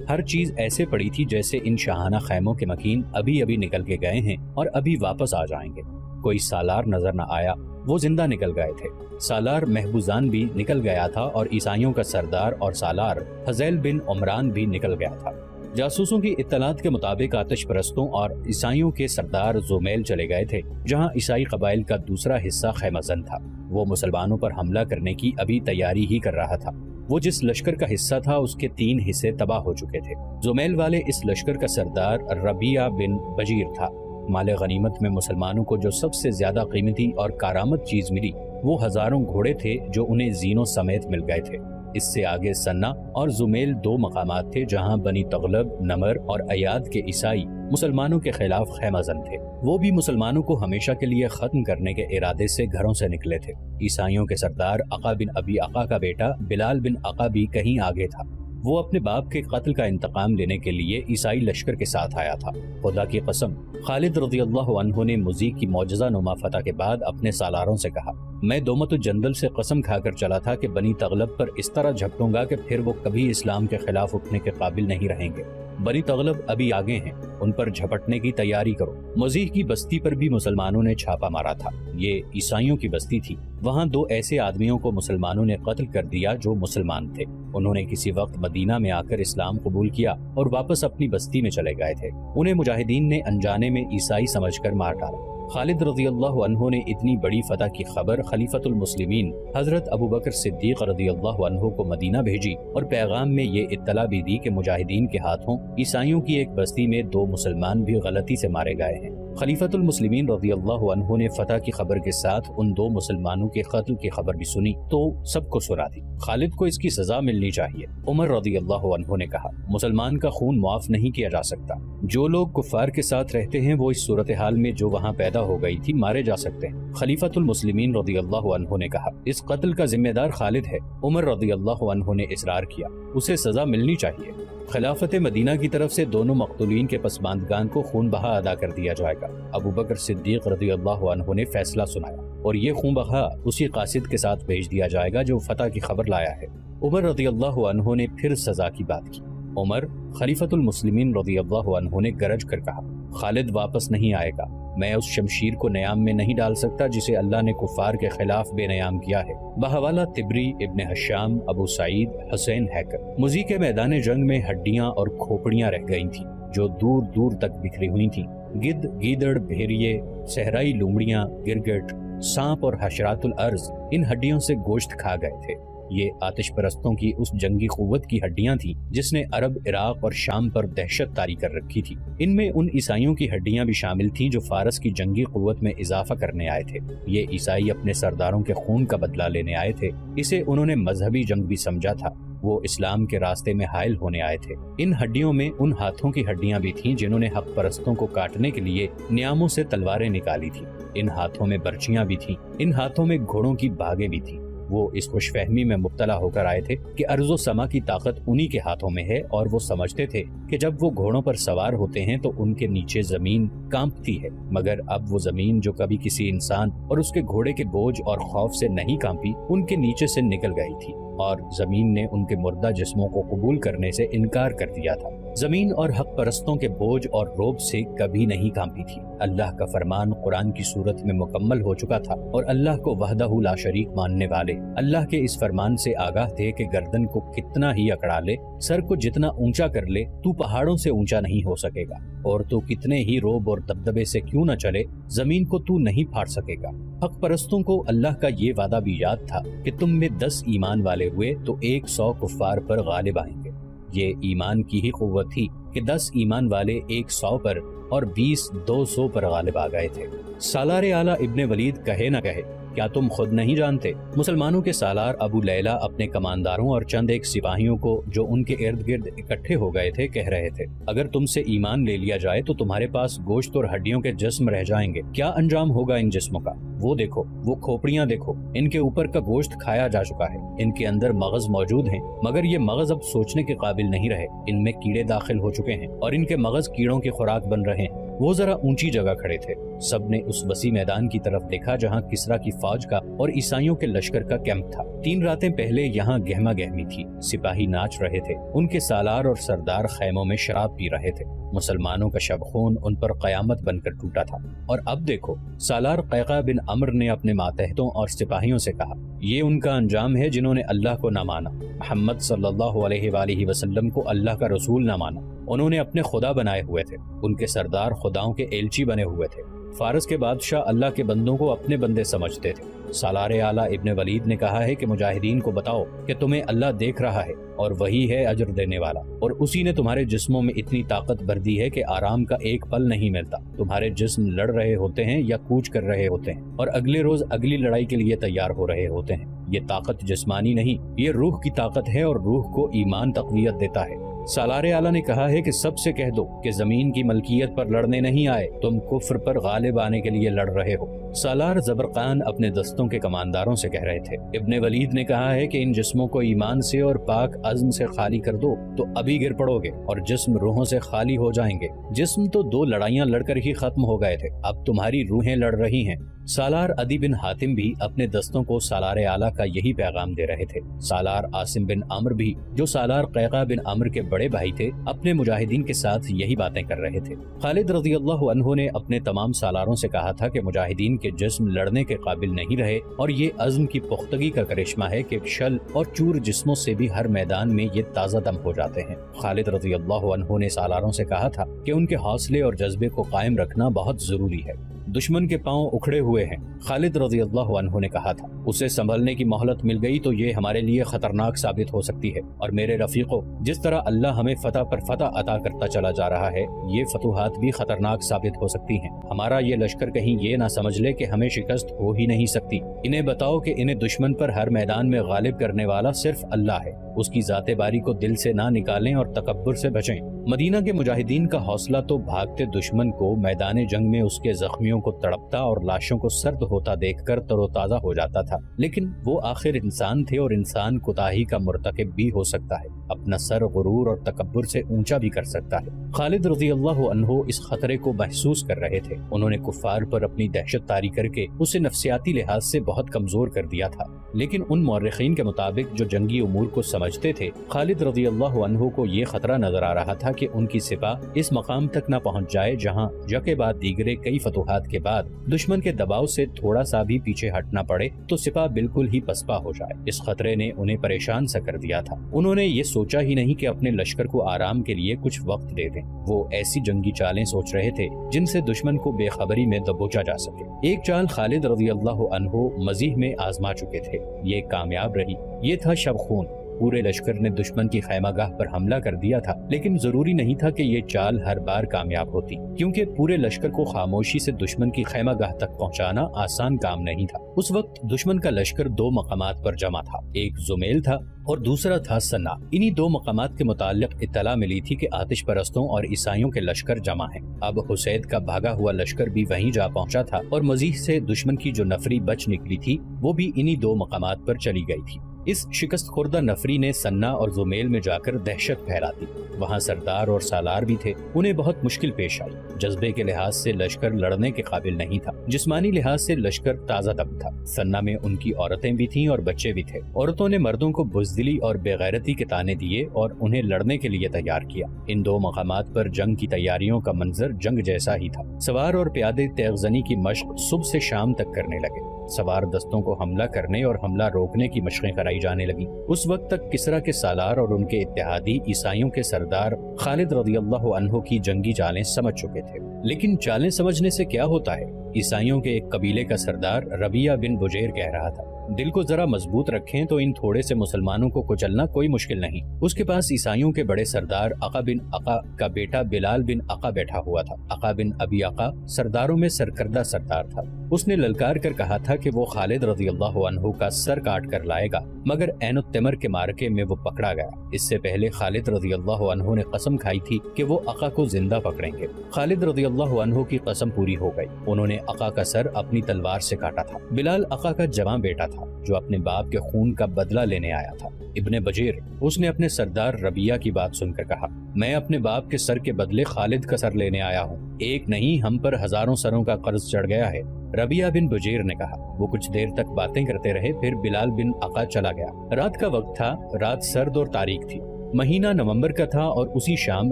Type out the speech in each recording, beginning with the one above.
ہر چیز ایسے پڑی تھی جیسے ان شاہانہ خیموں کے مکین ابھی ابھی نکل کے گئے ہیں اور ابھی واپس آ جائیں گے۔ کوئی سالار نظر نہ آیا، وہ زندہ نکل گئے تھے۔ سالار محبوزان بھی نکل گیا تھا اور عیسائیوں کا سردار اور سالار فضیل بن عمران بھی نکل گیا تھا۔ جاسوسوں کی اطلاعات کے مطابق آتش پرستوں اور عیسائیوں کے سردار زومیل چلے گئے تھے، جہاں عیسائی قبائل کا دوسرا حصہ خیمہ زن تھا۔ وہ مسلمانوں پر حملہ کرنے کی ابھی تیاری ہی کر رہا تھا۔ وہ جس لشکر کا حصہ تھا اس کے 3 حصے تباہ ہو چکے تھے۔ زومیل والے اس لشکر کا سردار ربیعہ بن بجیر تھا۔ مال غنیمت میں مسلمانوں کو جو سب سے زیادہ قیمتی اور کارآمد چیز ملی وہ ہزاروں گھوڑے تھے جو انہیں زینوں سمیت مل گئے تھے۔ اس سے آگے سنہ اور زمیل 2 مقامات تھے جہاں بنی تغلب، نمر اور ایاد کے عیسائی مسلمانوں کے خلاف خیمہ زن تھے۔ وہ بھی مسلمانوں کو ہمیشہ کے لیے ختم کرنے کے ارادے سے گھروں سے نکلے تھے۔ عیسائیوں کے سردار عقا بن ابی عقا کا بیٹا بلال بن عقا بھی کہیں آگے تھا۔ وہ اپنے باپ کے قتل کا انتقام لینے کے لیے عیسائی لشکر کے ساتھ آیا تھا۔ خدا کی قسم، خالد رضی اللہ عنہ نے مزیح کی معجزہ نما فتح کے بعد اپنے سالاروں سے کہا، میں دومت الجندل سے قسم کھا کر چلا تھا کہ بنی تغلب پر اس طرح جھپٹوں گا کہ پھر وہ کبھی اسلام کے خلاف اٹھنے کے قابل نہیں رہیں گے۔ بنی تغلب ابھی آگے ہیں، ان پر جھپٹنے کی تیاری کرو۔ مزیح کی بستی پر بھی مسلمانوں نے چھاپا مارا تھا۔ یہ عیسائیوں کی بستی تھی۔ وہاں 2 ایسے آدمیوں کو مسلمانوں نے قتل کر دیا جو مسلمان تھے۔ انہوں نے کسی وقت مدینہ میں آ کر اسلام قبول کیا اور واپس اپنی بستی میں چلے گئے تھے۔ انہیں مجاہدین نے انجانے میں عیسائی سمجھ کر مار ڈالا۔ خالد رضی اللہ عنہ نے اتنی بڑی فتح کی خبر خلیفۃ المسلمین حضرت ابوبکر صدیق رضی اللہ عنہ کو مدینہ بھیجی اور پیغام میں یہ اطلاع بھی دی کہ مجاہدین کے ہاتھوں عیسائیوں کی ایک بستی میں 2 مسلمان بھی غلطی سے مارے گئے ہیں۔ خلیفۃ المسلمین رضی اللہ عنہ نے فتح کی خبر کے ساتھ ان 2 مسلمانوں کے قتل کی خبر بھی سنی تو سب کو سنا دی۔ خالد کو اس کی سزا ملنی چاہیے۔ عمر رضی اللہ عنہ نے کہا، مسلمان کا خون معاف نہیں کیا جا سکتا۔ جو لوگ کفار کے ساتھ رہتے ہیں وہ اس صورتحال میں جو وہاں پیدا ہو گئی تھی مارے جا سکتے ہیں۔ خلیفۃ المسلمین رضی اللہ عنہ نے کہا، اس قتل کا ذمہ دار خالد ہے۔ عمر رضی اللہ عنہ نے اصرار کیا، اسے سزا ملنی چاہیے۔ خلافت مدینہ کی طرف سے دونوں مقتولین کے پسماندگان کو خون بہا ادا کر دیا جائے گا۔ ابوبکر صدیق رضی اللہ عنہ نے فیصلہ سنایا اور یہ خون بہا اسی قاصد کے ساتھ بھیج دیا جائے گا جو فتح کی خبر لایا ہے۔ عمر رضی اللہ عنہ نے پھر سزا کی بات کی۔ عمر خلیفۃ المسلمین رضی اللہ عنہ نے گرج کر کہا، خالد واپس نہیں آئے گا۔ میں اس شمشیر کو نیام میں نہیں ڈال سکتا جسے اللہ نے کفار کے خلاف بے نیام کیا ہے۔ بحوالہ طبری، ابن حشام، ابو سعید، حسین ہیکر۔ مزیح کے میدان جنگ میں ہڈیاں اور کھوپڑیاں رہ گئی تھیں جو دور دور تک بکھری ہوئی تھیں۔ گدھ، گیدڑ، بھیریے، صحرائی لومڑیاں، گرگٹ، سانپ اور حشرات الارض ان ہڈیوں سے گوشت کھا گئے تھے۔ یہ آتش پرستوں کی اس جنگی قوت کی ہڈیاں تھیں جس نے عرب، عراق اور شام پر دہشت طاری کر رکھی تھی۔ ان میں ان عیسائیوں کی ہڈیاں بھی شامل تھیں جو فارس کی جنگی قوت میں اضافہ کرنے آئے تھے۔ یہ عیسائی اپنے سرداروں کے خون کا بدلہ لینے آئے تھے۔ اسے انہوں نے مذہبی جنگ بھی سمجھا تھا۔ وہ اسلام کے راستے میں حائل ہونے آئے تھے۔ ان ہڈیوں میں ان ہاتھوں کی ہڈیاں بھی تھیں جنہوں نے حق پرستوں کو کاٹنے کے لیے نیاموں سے تلواریں نکالی تھیں۔ ان ہاتھوں میں برچیاں بھی تھیں۔ ان ہاتھوں میں گھوڑوں کی باگیں بھی تھیں۔ وہ اس خوش فہمی میں مبتلا ہو کر آئے تھے کہ ارض و سما کی طاقت انہی کے ہاتھوں میں ہے، اور وہ سمجھتے تھے کہ جب وہ گھوڑوں پر سوار ہوتے ہیں تو ان کے نیچے زمین کانپتی ہے، مگر اب وہ زمین جو کبھی کسی انسان اور اس کے گھوڑے کے بوجھ اور خوف سے نہیں کانپی، ان کے نیچے سے نکل گئی تھی، اور زمین نے ان کے مردہ جسموں کو قبول کرنے سے انکار کر دیا تھا۔ زمین اور حق پرستوں کے بوجھ اور روب سے کبھی نہیں کانپی تھی۔ اللہ کا فرمان قرآن کی صورت میں مکمل ہو چکا تھا، اور اللہ کو وحدہ لا شریک ماننے والے اللہ کے اس فرمان سے آگاہ تھے کہ گردن کو کتنا ہی اکڑا لے، سر کو جتنا اونچا کر لے، تو پہاڑوں سے اونچا نہیں ہو سکے گا، اور تو کتنے ہی روب اور دبدبے سے کیوں نہ چلے، زمین کو تو نہیں پھاڑ سکے گا۔ حق پرستوں کو اللہ کا یہ وعدہ بھی یاد تھا کہ تم میں 10 ایمان والے ہوئے تو 100 کفار پر غالب آئیں گے۔ یہ ایمان کی ہی قوت تھی کہ 10 ایمان والے 100 پر اور 20 200 پر غالب آ گئے تھے۔ سالار اعلیٰ ابن ولید کہے نہ کہے، کیا تم خود نہیں جانتے؟ مسلمانوں کے سالار ابو لیلہ اپنے کمانداروں اور چند ایک سپاہیوں کو جو ان کے ارد گرد اکٹھے ہو گئے تھے کہہ رہے تھے، اگر تم سے ایمان لے لیا جائے تو تمہارے پاس گوشت اور ہڈیوں کے جسم رہ جائیں گے، کیا انجام ہوگا ان جسموں کا؟ وہ دیکھو، وہ کھوپڑیاں دیکھو، ان کے اوپر کا گوشت کھایا جا چکا ہے، ان کے اندر مغز موجود ہیں، مگر یہ مغز اب سوچنے کے قابل نہیں رہے، ان میں کیڑے داخل ہو چکے ہیں اور ان کے مغز کیڑوں کی خوراک بن رہے ہیں۔ وہ ذرا اونچی جگہ کھڑے تھے۔ سب نے اس وسیع میدان کی طرف دیکھا جہاں کسرا کی فوج کا اور عیسائیوں کے لشکر کا کیمپ تھا۔ 3 راتیں پہلے یہاں گہما گہمی تھی، سپاہی ناچ رہے تھے، ان کے سالار اور سردار خیموں میں شراب پی رہے تھے، مسلمانوں کا شب خون ان پر قیامت بن کر ٹوٹا تھا۔ اور اب دیکھو، سالار قیقع بن عمرو نے اپنے ماتحتوں اور سپاہیوں سے کہا، یہ ان کا انجام ہے جنہوں نے اللہ کو نہ مانا، محمد صلی اللہ علیہ وآلہ وسلم کو اللہ کا رسول نہ مانا، انہوں نے اپنے خدا بنائے ہوئے تھے، ان کے سردار خداؤں کے ایلچی بنے ہوئے تھے، فارس کے بادشاہ اللہ کے بندوں کو اپنے بندے سمجھتے تھے۔ سالار اعلیٰ ابن ولید نے کہا ہے کہ مجاہدین کو بتاؤ کہ تمہیں اللہ دیکھ رہا ہے اور وہی ہے اجر دینے والا، اور اسی نے تمہارے جسموں میں اتنی طاقت بھر دی ہے کہ آرام کا ایک پل نہیں ملتا، تمہارے جسم لڑ رہے ہوتے ہیں یا کوچ کر رہے ہوتے ہیں اور اگلے روز اگلی لڑائی کے لیے تیار ہو رہے ہوتے ہیں۔ یہ طاقت جسمانی نہیں، یہ روح کی طاقت ہے اور روح کو ایمان تقویت دیتا ہے۔ سالار اعلیٰ نے کہا ہے کہ سب سے کہہ دو کہ زمین کی ملکیت پر لڑنے نہیں آئے، تم کفر پر غالب آنے کے لیے لڑ رہے ہو۔ سالار زبرقان اپنے دستوں کے کمانداروں سے کہہ رہے تھے۔ ابن ولید نے کہا ہے کہ ان جسموں کو ایمان سے اور پاک عزم سے خالی کر دو تو ابھی گر پڑو گے، اور جسم روحوں سے خالی ہو جائیں گے۔ جسم تو 2 لڑائیاں لڑ کر ہی ختم ہو گئے تھے، اب تمہاری روحیں لڑ رہی ہیں۔ سالار عدی بن حاتم بھی اپنے دستوں کو سالار اعلیٰ کا یہی پیغام دے رہے تھے۔ سالار عاصم بن عمرو بھی، جو سالار قیقع بن عمرو کے بڑے بھائی تھے، اپنے مجاہدین کے ساتھ یہی باتیں کر رہے تھے۔ خالد رضی اللہ عنہ نے اپنے تمام سالاروں سے کہا تھا کہ مجاہدین کے جسم لڑنے کے قابل نہیں رہے، اور یہ عزم کی پختگی کا کرشمہ ہے کہ شل اور چور جسموں سے بھی ہر میدان میں یہ تازہ دم ہو جاتے ہیں۔ خالد رضی اللہ عنہ نے سالاروں سے کہا تھا کہ ان کے حوصلے اور جذبے کو قائم رکھنا بہت ضروری ہے۔ دشمن کے پاؤں اکھڑے ہوئے ہیں، خالد رضی اللہ عنہ نے کہا تھا، اسے سنبھلنے کی مہلت مل گئی تو یہ ہمارے لیے خطرناک ثابت ہو سکتی ہے، اور میرے رفیقوں، جس طرح اللہ ہمیں فتح پر فتح عطا کرتا چلا جا رہا ہے، یہ فتوحات بھی خطرناک ثابت ہو سکتی ہیں۔ ہمارا یہ لشکر کہیں یہ نہ سمجھ لے کہ ہمیں شکست ہو ہی نہیں سکتی۔ انہیں بتاؤ کہ انہیں دشمن پر ہر میدان میں غالب کرنے والا صرف اللہ ہے، اس کی ذات باری کو دل سے نہ نکالیں اور تکبر سے بچیں۔ مدینہ کے مجاہدین کا حوصلہ تو بھاگتے دشمن کو میدان جنگ میں اس کے زخمیوں کو تڑپتا اور لاشوں کو سرد ہوتا دیکھ کر تر و تازہ ہو جاتا تھا، لیکن وہ آخر انسان تھے اور انسان کوتاہی کا مرتکب بھی ہو سکتا ہے، اپنا سر غرور اور تکبر سے اونچا بھی کر سکتا ہے۔ خالد رضی اللہ عنہ اس خطرے کو محسوس کر رہے تھے، انہوں نے کفار پر اپنی دہشت طاری کر کے اسے نفسیاتی لحاظ سے بہت کمزور کر دیا تھا، لیکن ان مورخین کے مطابق جو جنگی امور کو سمجھتے تھے، خالد رضی اللہ عنہ کو یہ خطرہ نظر آ رہا تھا کہ ان کی سپاہ اس مقام تک نہ پہنچ جائے جہاں یکے بعد دیگرے کئی فتوحات کے بعد دشمن کے دباؤ سے تھوڑا سا بھی پیچھے ہٹنا پڑے تو سپاہ بالکل ہی پسپا ہو جائے۔ اس خطرے نے انہیں پریشان سا کر دیا تھا، انہوں نے یہ سوچا ہی نہیں کہ اپنے لشکر کو آرام کے لیے کچھ وقت دے دیں۔ وہ ایسی جنگی چالیں سوچ رہے تھے جن سے دشمن کو بے خبری میں دبوچا جا سکے۔ ایک چال خالد رضی اللہ عنہ مزیح میں آزما چکے تھے، یہ کامیاب رہی، یہ تھا شب خون۔ پورے لشکر نے دشمن کی خیمہ گاہ پر حملہ کر دیا تھا، لیکن ضروری نہیں تھا کہ یہ چال ہر بار کامیاب ہوتی، کیونکہ پورے لشکر کو خاموشی سے دشمن کی خیمہ گاہ تک پہنچانا آسان کام نہیں تھا۔ اس وقت دشمن کا لشکر 2 مقامات پر جمع تھا، ایک زمیل تھا اور دوسرا تھا سنا۔ انہی 2 مقامات کے متعلق اطلاع ملی تھی کہ آتش پرستوں اور عیسائیوں کے لشکر جمع ہیں۔ اب حسید کا بھاگا ہوا لشکر بھی وہیں جا پہنچا تھا، اور مزیح سے دشمن کی جو نفری بچ نکلی تھی وہ بھی انہی 2 مقامات پر چلی گئی تھی۔ اس شکست خوردہ نفری نے سنا اور زمیل میں جا کر دہشت پھیلا دی۔ وہاں سردار اور سالار بھی تھے، انہیں بہت مشکل پیش آئی۔ جذبے کے لحاظ سے لشکر لڑنے کے قابل نہیں تھا، جسمانی لحاظ سے لشکر تازہ دم تھا۔ سنا میں ان کی عورتیں بھی تھیں اور بچے بھی تھے۔ عورتوں نے مردوں کو بزدلی اور بے غیرتی کے طعنے دیے اور انہیں لڑنے کے لیے تیار کیا۔ ان 2 مقامات پر جنگ کی تیاریوں کا منظر جنگ جیسا ہی تھا۔ سوار اور پیادے تیغ زنی کی مشق صبح سے شام تک کرنے لگے۔ سوار دستوں کو حملہ کرنے اور حملہ روکنے کی مشقیں کرائی جانے لگیں۔ اس وقت تک کسرا کے سالار اور ان کے اتحادی عیسائیوں کے سردار خالد رضی اللہ عنہ کی جنگی چالیں سمجھ چکے تھے، لیکن چالیں سمجھنے سے کیا ہوتا ہے؟ عیسائیوں کے ایک قبیلے کا سردار ربیہ بن بجیر کہہ رہا تھا، دل کو ذرا مضبوط رکھیں تو ان تھوڑے سے مسلمانوں کو کچلنا کوئی مشکل نہیں۔ اس کے پاس عیسائیوں کے بڑے سردار عقا بن عقا کا بیٹا بلال بن عقا بیٹھا ہوا تھا۔ عقا بن ابی عقا سرداروں میں سرکردہ سردار تھا۔ اس نے للکار کر کہا تھا کہ وہ خالد رضی اللہ عنہ کا سر کاٹ کر لائے گا، مگر عین التمر کے مارکے میں وہ پکڑا گیا۔ اس سے پہلے خالد رضی اللہ عنہ نے قسم کھائی تھی کہ وہ عقا کو زندہ پکڑیں گے۔ خالد رضی اللہ عنہ کی قسم پوری ہو گئی، انہوں نے عقا کا سر اپنی تلوار سے کاٹا تھا۔ بلال عقا کا جواں بیٹا تھا، تھا جو اپنے باپ کے خون کا بدلہ لینے آیا تھا۔ ابن بجیر، اس نے اپنے سردار ربیہ کی بات سن کر کہا، میں اپنے باپ کے سر کے بدلے خالد کا سر لینے آیا ہوں، ایک نہیں ہم پر ہزاروں سروں کا قرض چڑھ گیا ہے۔ ربیہ بن بجیر نے کہا۔ وہ کچھ دیر تک باتیں کرتے رہے، پھر بلال بن عقا چلا گیا۔ رات کا وقت تھا، رات سرد اور تاریک تھی، مہینہ نومبر کا تھا اور اسی شام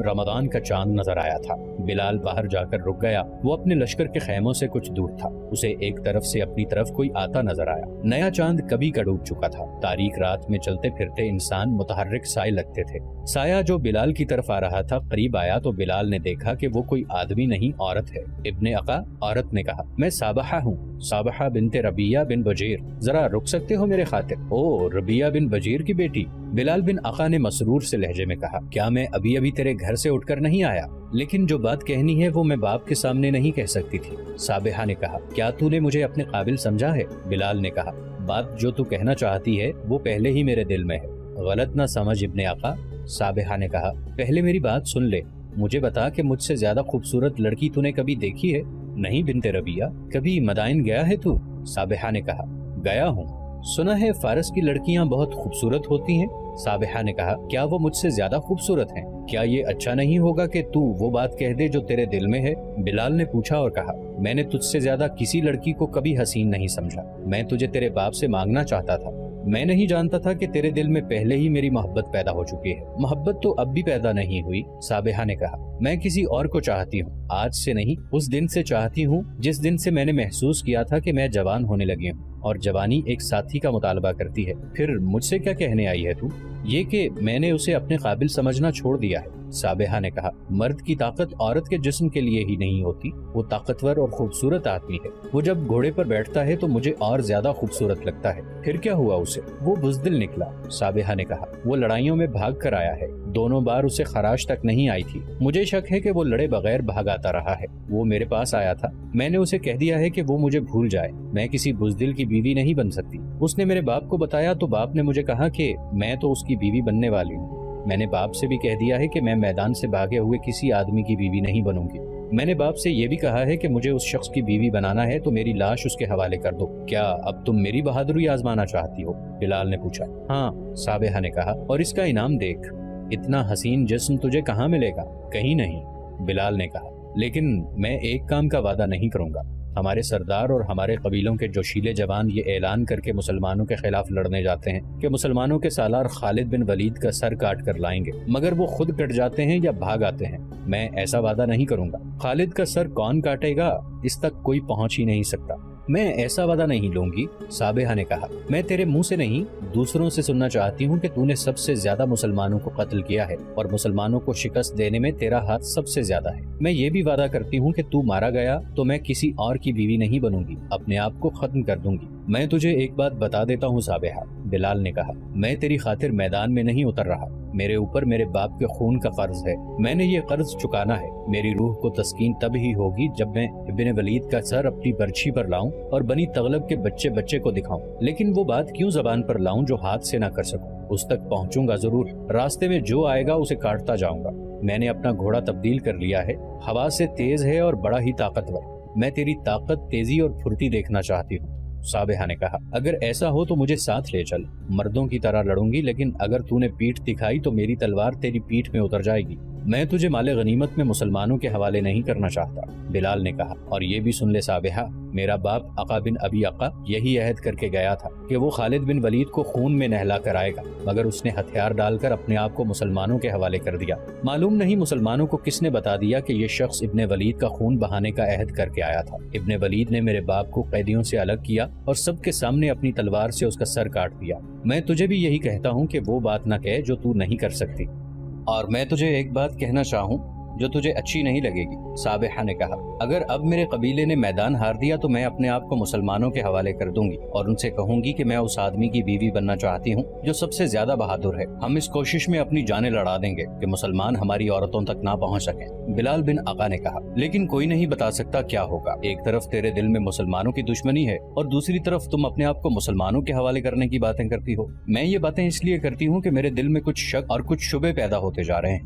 رمضان کا چاند نظر آیا تھا۔ بلال باہر جا کر رک گیا۔ وہ اپنے لشکر کے خیموں سے کچھ دور تھا، اسے ایک طرف سے اپنی طرف کوئی آتا نظر آیا۔ نیا چاند کبھی کا ڈوب چکا تھا، تاریک رات میں چلتے پھرتے انسان متحرک سائے لگتے تھے۔ سایہ جو بلال کی طرف آ رہا تھا قریب آیا تو بلال نے دیکھا کہ وہ کوئی آدمی نہیں، عورت ہے۔ ابن عقا، عورت نے کہا، میں صابحہ ہوں، صابحہ بنت ربیہ بن بجیر، ذرا رک سکتے ہو میرے خاطر؟ او، ربیہ بن بجیر کی بیٹی؟ بلال بن عقا نے مسرور سے لہجے میں کہا، کیا میں ابھی تیرے گھر سے اٹھ کر نہیں آیا؟ لیکن جو بات کہنی ہے وہ میں باپ کے سامنے نہیں کہہ سکتی تھی۔ صابحہ نے کہا، کیا تو نے مجھے اپنے قابل سمجھا ہے؟ بلال نے کہا، بات جو تو کہنا چاہتی ہے وہ پہلے ہی میرے دل میں ہے، غلط نہ سمجھ ابن عقا۔ صابحہ نے کہا، پہلے میری بات سن لے، مجھے بتا کہ مجھ سے زیادہ خوبصورت لڑکی تو نے کبھی دیکھی ہے؟ نہیں بنت ربیہ، کبھی مدائن گیا ہے تو؟ صابحہ نے کہا، گیا ہوں، سنا ہے فارس کی لڑکیاں بہت خوبصورت ہوتی ہیں۔ صابحہ نے کہا، کیا وہ مجھ سے زیادہ خوبصورت ہیں؟ کیا یہ اچھا نہیں ہوگا کہ تو وہ بات کہہ دے جو تیرے دل میں ہے؟ بلال نے پوچھا اور کہا، میں نے تجھ سے زیادہ کسی لڑکی کو کبھی حسین نہیں سمجھا، میں تجھے تیرے باپ سے مانگنا چاہتا تھا، میں نہیں جانتا تھا کہ تیرے دل میں پہلے ہی میری محبت پیدا ہو چکی ہے۔ محبت تو اب بھی پیدا نہیں ہوئی، صابحہ نے کہا، میں کسی اور کو چاہتی ہوں، آج سے نہیں، اس دن سے چاہتی ہوں جس دن سے میں نے محسوس کیا تھا کہ میں جوان ہونے لگی ہوں، اور جوانی ایک ساتھی کا مطالبہ کرتی ہے۔ پھر مجھ سے کیا کہنے آئی ہے تو؟ یہ کہ میں نے اسے اپنے قابل سمجھنا چھوڑ دیا ہے۔ صابحہ نے کہا، مرد کی طاقت عورت کے جسم کے لیے ہی نہیں ہوتی، وہ طاقتور اور خوبصورت آدمی ہے، وہ جب گھوڑے پر بیٹھتا ہے تو مجھے اور زیادہ خوبصورت لگتا ہے۔ پھر کیا ہوا اسے؟ وہ بزدل نکلا۔ صابحہ نے کہا، وہ لڑائیوں میں بھاگ کر آیا ہے، دونوں بار اسے خراش تک نہیں آئی تھی، مجھے شک ہے کہ وہ لڑے بغیر بھاگ آتا رہا ہے۔ وہ میرے پاس آیا تھا، میں نے اسے کہہ دیا ہے کہ وہ مجھے بھول جائے، میں کسی بزدل کی بیوی نہیں بن سکتی۔ اس نے میرے باپ کو بتایا تو باپ نے مجھے کہا کہ میں تو اس کی بیوی بننے والی ہوں۔ میں نے باپ سے بھی کہہ دیا ہے کہ میں میدان سے بھاگے ہوئے کسی آدمی کی بیوی نہیں بنوں گی۔ میں نے باپ سے یہ بھی کہا ہے کہ مجھے اس شخص کی بیوی بنانا ہے تو میری لاش اس کے حوالے کر دو۔ کیا اب تم میری بہادری آزمانا چاہتی ہو؟ بلال نے پوچھا۔ ہاں، صابحہ نے کہا، اور اس کا انعام دیکھ، اتنا حسین جسم تجھے کہاں ملے گا؟ کہیں نہیں، بلال نے کہا، لیکن میں ایک کام کا وعدہ نہیں کروں گا۔ ہمارے سردار اور ہمارے قبیلوں کے جوشیلے جوان یہ اعلان کر کے مسلمانوں کے خلاف لڑنے جاتے ہیں کہ مسلمانوں کے سالار خالد بن ولید کا سر کاٹ کر لائیں گے، مگر وہ خود کٹ جاتے ہیں یا بھاگ آتے ہیں۔ میں ایسا وعدہ نہیں کروں گا۔ خالد کا سر کون کاٹے گا اس تک کوئی پہنچ ہی نہیں سکتا۔ میں ایسا وعدہ نہیں لوں گی، صابحہ نے کہا۔ میں تیرے منہ سے نہیں، دوسروں سے سننا چاہتی ہوں کہ تو نے سب سے زیادہ مسلمانوں کو قتل کیا ہے اور مسلمانوں کو شکست دینے میں تیرا ہاتھ سب سے زیادہ ہے۔ میں یہ بھی وعدہ کرتی ہوں کہ تو مارا گیا تو میں کسی اور کی بیوی نہیں بنوں گی، اپنے آپ کو ختم کر دوں گی۔ میں تجھے ایک بات بتا دیتا ہوں صابحہ، بلال نے کہا، میں تیری خاطر میدان میں نہیں اتر رہا، میرے اوپر میرے باپ کے خون کا قرض ہے، میں نے یہ قرض چکانا ہے۔ میری روح کو تسکین تب ہی ہوگی جب میں ابن ولید کا سر اپنی برچھی پر لاؤں اور بنی تغلب کے بچے بچے کو دکھاؤں، لیکن وہ بات کیوں زبان پر لاؤں جو ہاتھ سے نہ کر سکوں؟ اس تک پہنچوں گا ضرور، راستے میں جو آئے گا اسے کاٹتا جاؤں گا۔ میں نے اپنا گھوڑا تبدیل کر لیا ہے، ہوا سے تیز ہے اور بڑا ہی طاقتور۔ میں تیری طاقت، تیزی اور پھرتی دیکھنا چاہتی ہوں۔ صابحہ نے کہا، اگر ایسا ہو تو مجھے ساتھ لے چل، مردوں کی طرح لڑوں گی، لیکن اگر تو نے پیٹھ دکھائی تو میری تلوار تیری پیٹھ میں اتر جائے گی۔ میں تجھے مال غنیمت میں مسلمانوں کے حوالے نہیں کرنا چاہتا، بلال نے کہا، اور یہ بھی سن لے صابحہ، میرا باپ عقا بن ابی عقا یہی عہد کر کے گیا تھا کہ وہ خالد بن ولید کو خون میں نہلا کر آئے گا، مگر اس نے ہتھیار ڈال کر اپنے آپ کو مسلمانوں کے حوالے کر دیا۔ معلوم نہیں مسلمانوں کو کس نے بتا دیا کہ یہ شخص ابن ولید کا خون بہانے کا عہد کر کے آیا تھا۔ ابن ولید نے میرے باپ کو قیدیوں سے الگ کیا اور سب کے سامنے اپنی تلوار سے اس کا سر کاٹ دیا۔ میں تجھے بھی یہی کہتا ہوں کہ وہ بات نہ کہے جو تو نہیں کر سکتی، اور میں تجھے ایک بات کہنا چاہوں جو تجھے اچھی نہیں لگے گی۔ صابحہ نے کہا، اگر اب میرے قبیلے نے میدان ہار دیا تو میں اپنے آپ کو مسلمانوں کے حوالے کر دوں گی اور ان سے کہوں گی کہ میں اس آدمی کی بیوی بننا چاہتی ہوں جو سب سے زیادہ بہادر ہے۔ ہم اس کوشش میں اپنی جانیں لڑا دیں گے کہ مسلمان ہماری عورتوں تک نہ پہنچ سکیں۔ بلال بن عقا نے کہا، لیکن کوئی نہیں بتا سکتا کیا ہوگا۔ ایک طرف تیرے دل میں مسلمانوں کی دشمنی ہے اور دوسری طرف تم اپنے آپ کو مسلمانوں کے حوالے کرنے کی باتیں کرتی ہو۔ میں یہ باتیں اس لیے کرتی ہوں کہ میرے دل میں کچھ شک اور کچھ شبے پیدا ہوتے جا رہے ہیں۔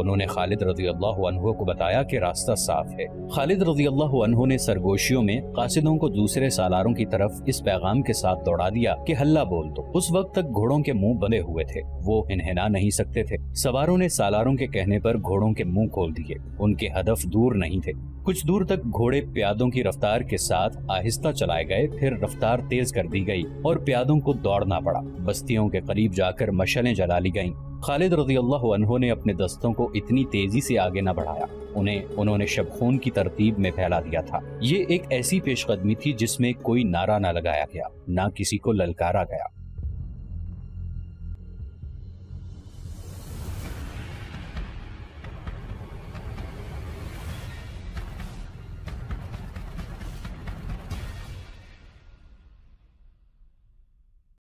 انہوں نے خالد رضی اللہ عنہ کو بتایا کہ راستہ صاف ہے۔ خالد رضی اللہ عنہ نے سرگوشیوں میں قاصدوں کو دوسرے سالاروں کی طرف اس پیغام کے ساتھ دوڑا دیا کہ ہلہ بول دو۔ اس وقت تک گھوڑوں کے منہ بندے ہوئے تھے، وہ انہنا نہیں سکتے تھے۔ سواروں نے سالاروں کے کہنے پر گھوڑوں کے منہ کھول دیے۔ ان کے ہدف دور نہیں تھے۔ کچھ دور تک گھوڑے پیادوں کی رفتار کے ساتھ آہستہ چلائے گئے، پھر رفتار تیز کر دی گئی اور پیادوں کو دوڑنا پڑا۔ بستیوں کے قریب جا کر مشعلیں جلا لی گئیں۔ خالد رضی اللہ عنہ نے اپنے دستوں کو اتنی تیزی سے آگے نہ بڑھایا، انہوں نے شب خون کی ترتیب میں پھیلا دیا تھا۔ یہ ایک ایسی پیش قدمی تھی جس میں کوئی نعرہ نہ لگایا گیا، نہ کسی کو للکارا گیا۔